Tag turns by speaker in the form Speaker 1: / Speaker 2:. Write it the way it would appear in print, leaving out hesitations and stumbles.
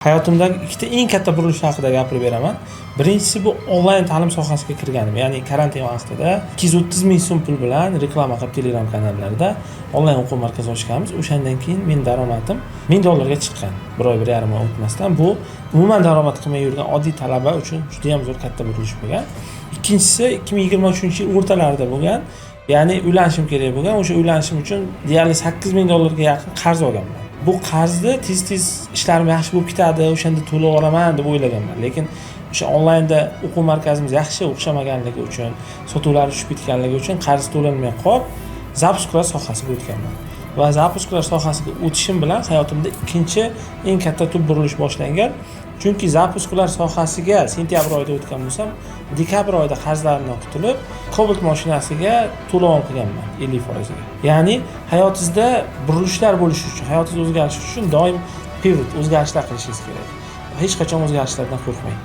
Speaker 1: Hayotimdagi ikkita eng katta burilish haqida gapirib beraman. Birinchisi bu onlayn ta'lim sohasiga kirganim. Ya'ni karantin vaqtida 230 ming so'm pul bilan reklama qilib Telegram kanallarida onlayn o'quv markazi ochganmiz. O'shandan keyin men daromadim $1000 ga chiqqan. 1 oy 1,5 oy o'tmasdan bu umuman daromad qilmay yurgan oddiy talaba uchun juda ham zo'r katta burilish bo'lgan. Ikkinchisi 2023-yil o'rtalarida bo'lgan. Ya'ni uylanishim kerak bo'lgan. O'sha uylanishim uchun deyarli $8000 ga yaqin qarz olganman. Bu qarzni tez ishlarim yaxshi bo'lib ketadi, o'shanda to'lab olaman deb o'ylaganman. Lekin o'sha onlaynda o'quv markazimiz yaxshi o'xshamaganligi uchun, sotuvlari tushib ketganligi uchun qarz to'lanmay qolib, zapusklar sohasiga o'tganman. Va zapusklar sohasiga o'tishim bilan hayotimda ikkinchi eng katta tub burilish boshlangan. Chunki zapusklar sohasiga sentyabr oyida o'tgan bo'lsam, dekabr oyida qarzlarimdan qutulib, Cobalt mashinasiga to'lov qilganman 50%. Ya'ni hayotingizda burilishlar bo'lishi uchun, hayotingiz o'zgarishi uchun doim pivot, o'zgarishlar qilishingiz kerak. Hech qachon o'zgarishlardan qo'rqmang.